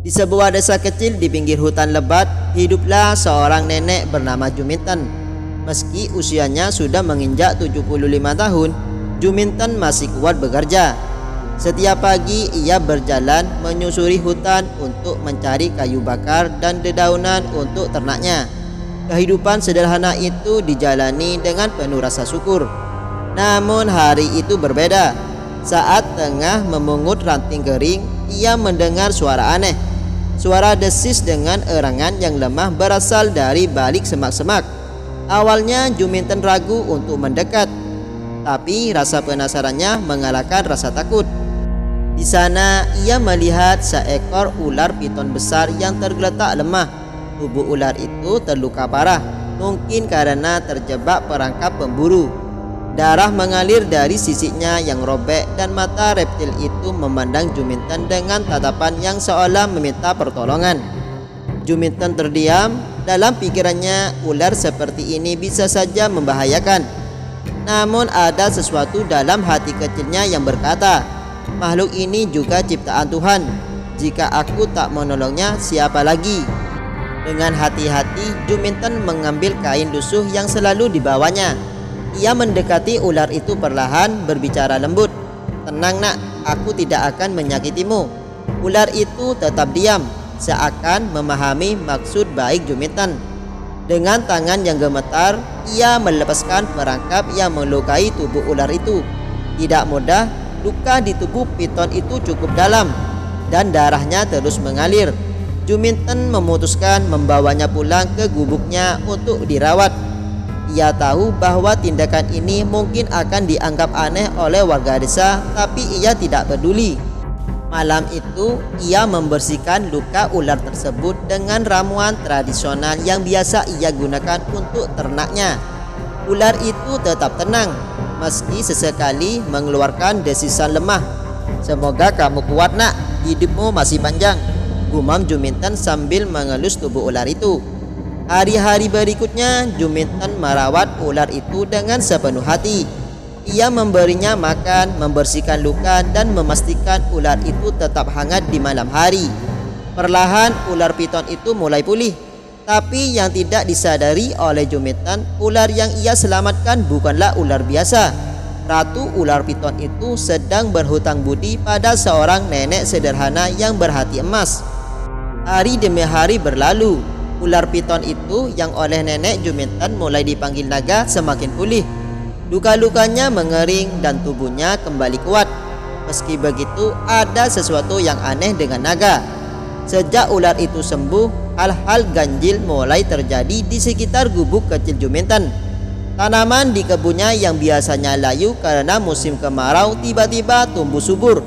Di sebuah desa kecil di pinggir hutan lebat, hiduplah seorang nenek bernama Juminten. Meski usianya sudah menginjak 75 tahun, Juminten masih kuat bekerja. Setiap pagi ia berjalan menyusuri hutan untuk mencari kayu bakar dan dedaunan untuk ternaknya. Kehidupan sederhana itu dijalani dengan penuh rasa syukur. Namun hari itu berbeda. Saat tengah memungut ranting kering, ia mendengar suara aneh. Suara desis dengan erangan yang lemah berasal dari balik semak-semak. Awalnya Juminten ragu untuk mendekat, tapi rasa penasarannya mengalahkan rasa takut. Di sana ia melihat seekor ular piton besar yang tergeletak lemah. Tubuh ular itu terluka parah, mungkin karena terjebak perangkap pemburu. Darah mengalir dari sisiknya yang robek dan mata reptil itu memandang Juminten dengan tatapan yang seolah meminta pertolongan. Juminten terdiam. Dalam pikirannya, ular seperti ini bisa saja membahayakan. Namun ada sesuatu dalam hati kecilnya yang berkata, makhluk ini juga ciptaan Tuhan. Jika aku tak menolongnya, siapa lagi? Dengan hati-hati, Juminten mengambil kain lusuh yang selalu dibawanya. Ia mendekati ular itu perlahan, berbicara lembut. Tenang nak, aku tidak akan menyakitimu. Ular itu tetap diam, seakan memahami maksud baik Juminten. Dengan tangan yang gemetar, ia melepaskan perangkap yang melukai tubuh ular itu. Tidak mudah, luka di tubuh piton itu cukup dalam dan darahnya terus mengalir. Juminten memutuskan membawanya pulang ke gubuknya untuk dirawat. Ia tahu bahwa tindakan ini mungkin akan dianggap aneh oleh warga desa, tapi ia tidak peduli. Malam itu, ia membersihkan luka ular tersebut dengan ramuan tradisional yang biasa ia gunakan untuk ternaknya. Ular itu tetap tenang, meski sesekali mengeluarkan desisan lemah. Semoga kamu kuat nak, hidupmu masih panjang, gumam Juminten sambil mengelus tubuh ular itu. Hari-hari berikutnya, Juminten merawat ular itu dengan sepenuh hati. Ia memberinya makan, membersihkan luka, dan memastikan ular itu tetap hangat di malam hari. Perlahan ular piton itu mulai pulih. Tapi yang tidak disadari oleh Juminten, ular yang ia selamatkan bukanlah ular biasa. Ratu ular piton itu sedang berhutang budi pada seorang nenek sederhana yang berhati emas. Hari demi hari berlalu. Ular piton itu yang oleh nenek Juminten mulai dipanggil naga semakin pulih. Luka-lukanya mengering dan tubuhnya kembali kuat. Meski begitu, ada sesuatu yang aneh dengan naga. Sejak ular itu sembuh, hal-hal ganjil mulai terjadi di sekitar gubuk kecil Juminten. Tanaman di kebunnya yang biasanya layu karena musim kemarau tiba-tiba tumbuh subur.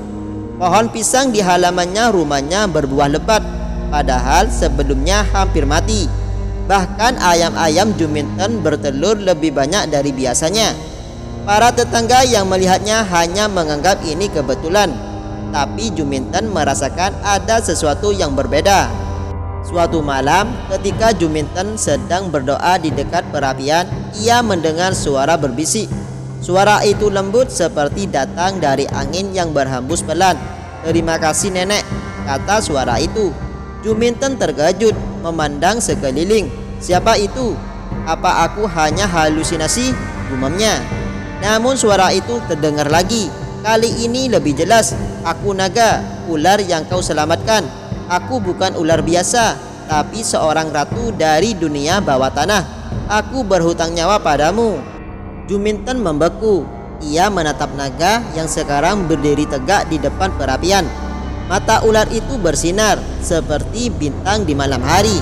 Pohon pisang di halamannya rumahnya berbuah lebat, padahal sebelumnya hampir mati. Bahkan ayam-ayam Juminten bertelur lebih banyak dari biasanya. Para tetangga yang melihatnya hanya menganggap ini kebetulan, tapi Juminten merasakan ada sesuatu yang berbeda. Suatu malam, ketika Juminten sedang berdoa di dekat perapian, ia mendengar suara berbisik. Suara itu lembut seperti datang dari angin yang berhembus pelan. "Terima kasih nenek," kata suara itu. Juminten terkejut memandang sekeliling. "Siapa itu? Apa aku hanya halusinasi?" gumamnya. Namun suara itu terdengar lagi. Kali ini lebih jelas. "Aku naga, ular yang kau selamatkan. Aku bukan ular biasa, tapi seorang ratu dari dunia bawah tanah. Aku berhutang nyawa padamu." Juminten membeku. Ia menatap naga yang sekarang berdiri tegak di depan perapian. Mata ular itu bersinar seperti bintang di malam hari.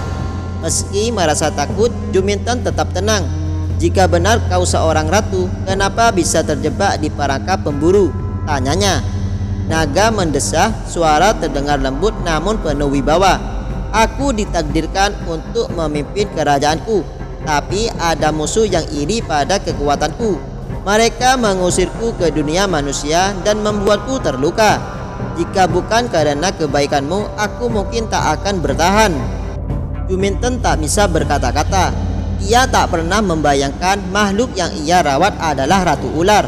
Meski merasa takut, Juminten tetap tenang. "Jika benar kau seorang ratu, kenapa bisa terjebak di perangkap pemburu?" tanyanya. Naga mendesah, suara terdengar lembut namun penuh wibawa. "Aku ditakdirkan untuk memimpin kerajaanku, tapi ada musuh yang iri pada kekuatanku. Mereka mengusirku ke dunia manusia dan membuatku terluka. Jika bukan karena kebaikanmu, aku mungkin tak akan bertahan." Juminten tak bisa berkata-kata. Ia tak pernah membayangkan makhluk yang ia rawat adalah ratu ular.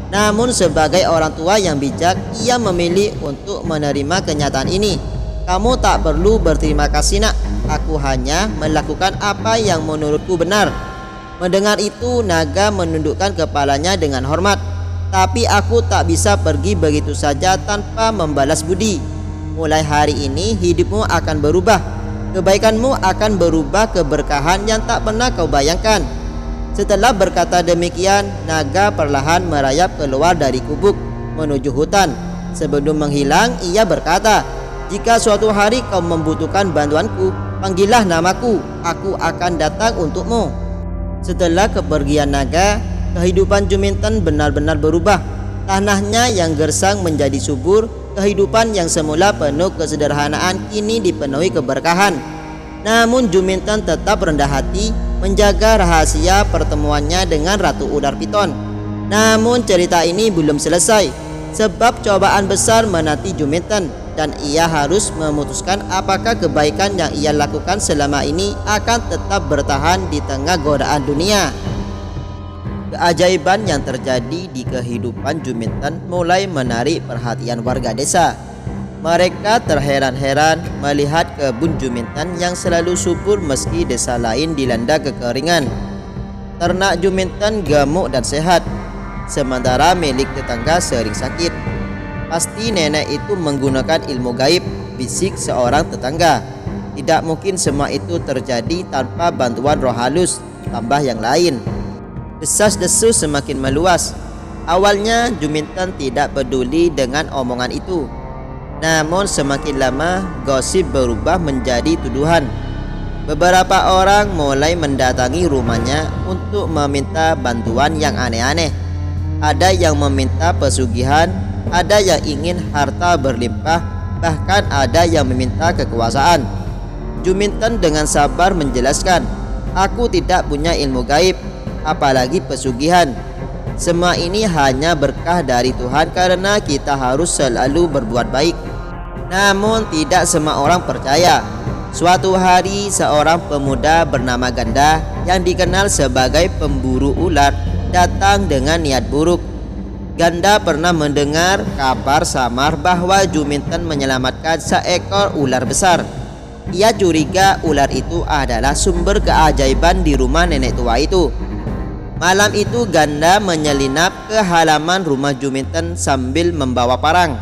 Namun sebagai orang tua yang bijak, ia memilih untuk menerima kenyataan ini. Kamu tak perlu berterima kasih nak. Aku hanya melakukan apa yang menurutku benar. Mendengar itu, naga menundukkan kepalanya dengan hormat. Tapi aku tak bisa pergi begitu saja tanpa membalas budi. Mulai hari ini hidupmu akan berubah. Kebaikanmu akan berubah keberkahan yang tak pernah kau bayangkan. Setelah berkata demikian, naga perlahan merayap keluar dari gubuk menuju hutan. Sebelum menghilang, ia berkata, "Jika suatu hari kau membutuhkan bantuanku, panggillah namaku, aku akan datang untukmu." Setelah kepergian naga, kehidupan Juminten benar-benar berubah. Tanahnya yang gersang menjadi subur. Kehidupan yang semula penuh kesederhanaan kini dipenuhi keberkahan. Namun Juminten tetap rendah hati menjaga rahasia pertemuannya dengan Ratu Ular Piton. Namun cerita ini belum selesai, sebab cobaan besar menanti Juminten dan ia harus memutuskan apakah kebaikan yang ia lakukan selama ini akan tetap bertahan di tengah godaan dunia. Keajaiban yang terjadi di kehidupan Juminten mulai menarik perhatian warga desa. Mereka terheran-heran melihat kebun Juminten yang selalu subur meski desa lain dilanda kekeringan. Ternak Juminten gemuk dan sehat, sementara milik tetangga sering sakit. Pasti nenek itu menggunakan ilmu gaib, bisik seorang tetangga. Tidak mungkin semua itu terjadi tanpa bantuan roh halus, tambah yang lain. Desas-desus semakin meluas. Awalnya Juminten tidak peduli dengan omongan itu. Namun semakin lama gosip berubah menjadi tuduhan. Beberapa orang mulai mendatangi rumahnya untuk meminta bantuan yang aneh-aneh. Ada yang meminta pesugihan, ada yang ingin harta berlimpah, bahkan ada yang meminta kekuasaan. Juminten dengan sabar menjelaskan, "Aku tidak punya ilmu gaib, apalagi pesugihan. Semua ini hanya berkah dari Tuhan karena kita harus selalu berbuat baik." Namun tidak semua orang percaya. Suatu hari seorang pemuda bernama Ganda yang dikenal sebagai pemburu ular datang dengan niat buruk. Ganda pernah mendengar kabar samar bahwa Juminten menyelamatkan seekor ular besar. Ia curiga ular itu adalah sumber keajaiban di rumah nenek tua itu. Malam itu Ganda menyelinap ke halaman rumah Juminten sambil membawa parang.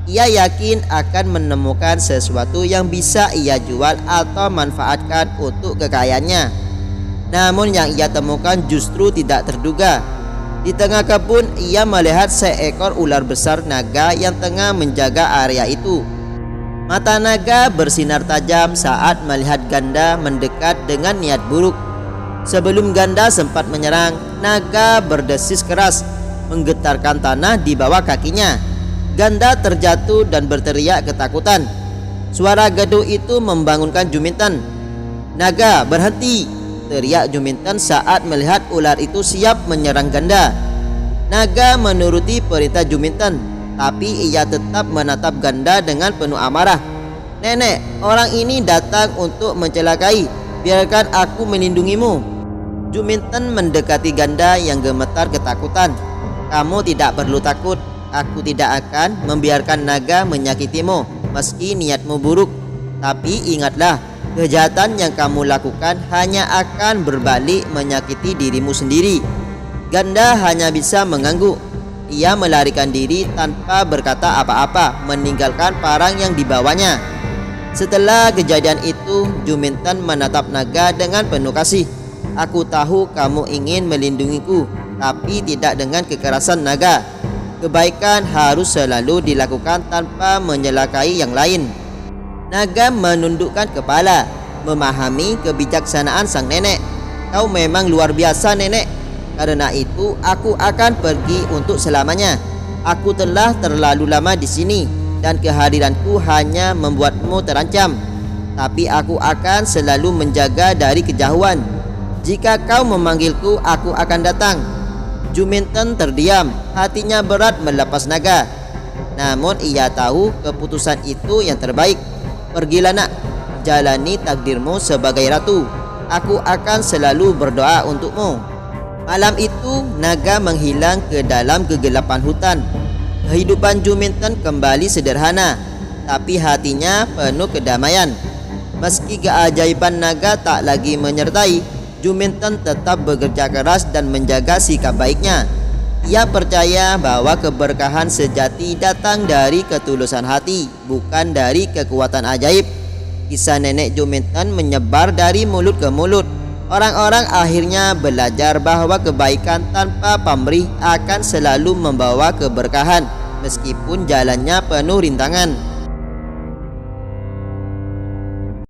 Ia yakin akan menemukan sesuatu yang bisa ia jual atau manfaatkan untuk kekayaannya. Namun yang ia temukan justru tidak terduga. Di tengah kebun ia melihat seekor ular besar naga yang tengah menjaga area itu. Mata naga bersinar tajam saat melihat Ganda mendekat dengan niat buruk. Sebelum Ganda sempat menyerang, naga berdesis keras, menggetarkan tanah di bawah kakinya. Ganda terjatuh dan berteriak ketakutan. Suara gaduh itu membangunkan Juminten. "Naga, berhenti!" teriak Juminten saat melihat ular itu siap menyerang Ganda. Naga menuruti perintah Juminten, tapi ia tetap menatap Ganda dengan penuh amarah. "Nenek, orang ini datang untuk mencelakai. Biarkan aku melindungimu." Juminten mendekati Ganda yang gemetar ketakutan. "Kamu tidak perlu takut. Aku tidak akan membiarkan naga menyakitimu meski niatmu buruk. Tapi ingatlah, kejahatan yang kamu lakukan hanya akan berbalik menyakiti dirimu sendiri." Ganda hanya bisa mengangguk. Ia melarikan diri tanpa berkata apa-apa, meninggalkan parang yang dibawanya. Setelah kejadian itu, Juminten menatap naga dengan penuh kasih. "Aku tahu kamu ingin melindungiku, tapi tidak dengan kekerasan naga. Kebaikan harus selalu dilakukan tanpa menyelakai yang lain." Naga menundukkan kepala, memahami kebijaksanaan sang nenek. "Kau memang luar biasa, nenek. Karena itu aku akan pergi untuk selamanya. Aku telah terlalu lama di sini dan kehadiranku hanya membuatmu terancam. Tapi aku akan selalu menjaga dari kejauhan. Jika kau memanggilku, aku akan datang." Juminten terdiam, hatinya berat melepas naga. Namun ia tahu keputusan itu yang terbaik. "Pergilah nak, jalani takdirmu sebagai ratu. Aku akan selalu berdoa untukmu." Malam itu naga menghilang ke dalam kegelapan hutan. Kehidupan Juminten kembali sederhana. tapi hatinya penuh kedamaian. Meski keajaiban naga tak lagi menyertai, Juminten tetap bekerja keras dan menjaga sikap baiknya. Ia percaya bahwa keberkahan sejati datang dari ketulusan hati, bukan dari kekuatan ajaib. Kisah nenek Juminten menyebar dari mulut ke mulut. Orang-orang akhirnya belajar bahwa kebaikan tanpa pamrih akan selalu membawa keberkahan, meskipun jalannya penuh rintangan.